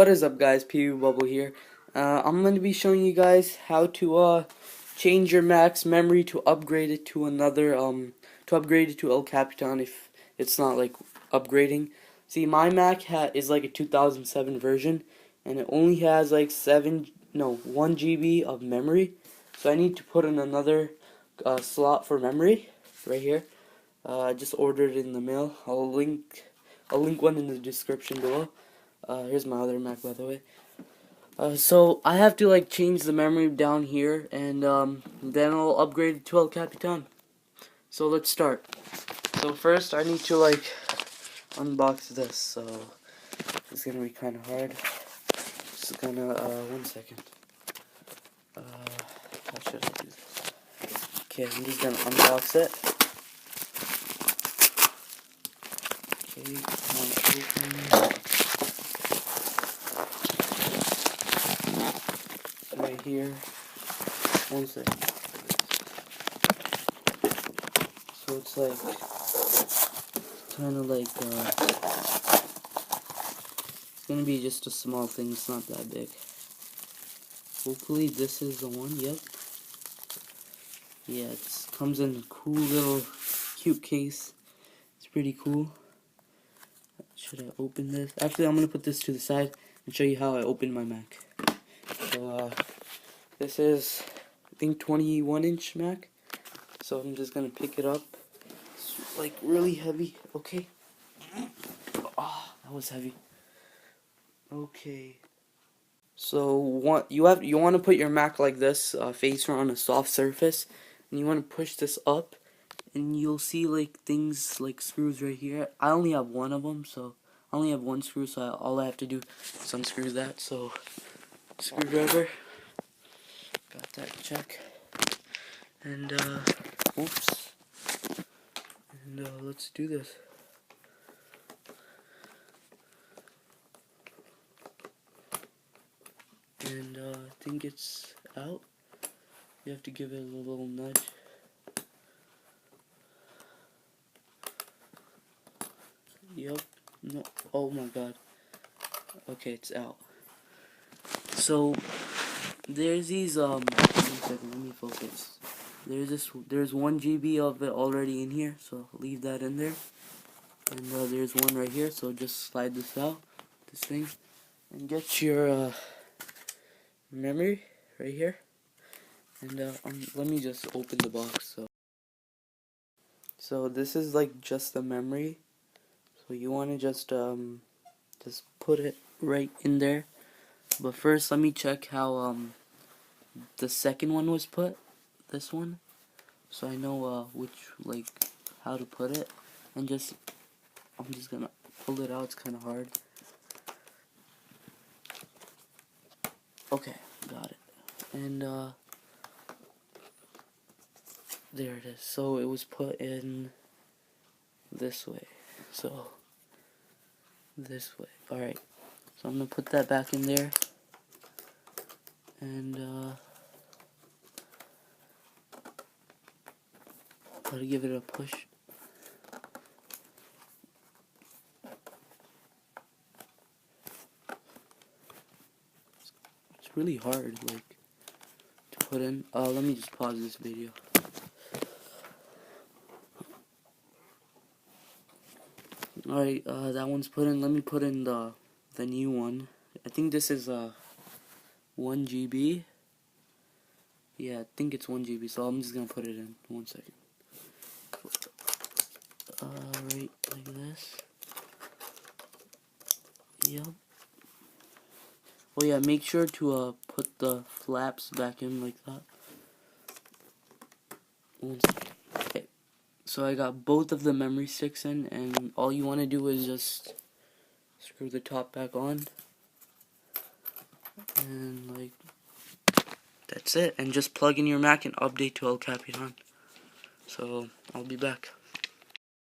What is up, guys? PB Bubble here. I'm going to be showing you guys how to change your Mac's memory to upgrade it to another to upgrade it to El Capitan if it's not like upgrading. See, my Mac is like a 2007 version, and it only has like 1 GB of memory. So I need to put in another slot for memory right here. I just ordered it in the mail. I'll link one in the description below. Here's my other Mac, by the way. So I have to like change the memory down here, and then I'll upgrade it to El Capitan. So let's start. So first I need to like unbox this. So it's gonna be kind of hard. Just gonna 1 second. How should I do this? Okay, I'm just gonna unbox it. Okay, open right here. 1 second. So it's like kind of like it's gonna be just a small thing. It's not that big. Hopefully this is the one. Yep. Yeah, it comes in a cool little cute case. It's pretty cool. Should I open this? Actually, I'm gonna put this to the side and show you how I open my Mac. So this is, I think, 21-inch Mac. So I'm just gonna pick it up. It's like really heavy. Okay. Oh, that was heavy. Okay. So you want to put your Mac like this, face on a soft surface, and you want to push this up, and you'll see like things like screws right here. I only have one of them, so I only have one screw, so all I have to do is unscrew that. So screwdriver, got that, check, and oops, and let's do this. And I think it's out. You have to give it a little nudge. Yup. No. Oh my god. Okay, it's out. So there's these 1 second, let me focus. There's 1 GB of it already in here, so leave that in there. And there's one right here, so just slide this out, this thing, and get your memory right here. And let me just open the box. So this is like just the memory. So you want to just put it right in there. But first, let me check how the second one was put. This one, so I know how to put it. And I'm just gonna pull it out. It's kind of hard. Okay, got it. And there it is. So it was put in this way. So this way. Alright. So I'm gonna put that back in there. And gotta give it a push. It's really hard, like, to put in. Let me just pause this video. Alright, that one's put in. Let me put in the new one. I think this is 1 GB. Yeah, I think it's 1 GB, so I'm just gonna put it in. 1 second. Right like this. Yep. Oh yeah, make sure to put the flaps back in like that. 1 second. Okay. So I got both of the memory sticks in, and all you want to do is just screw the top back on. And like, that's it. And just plug in your Mac and update to El Capitan. So I'll be back.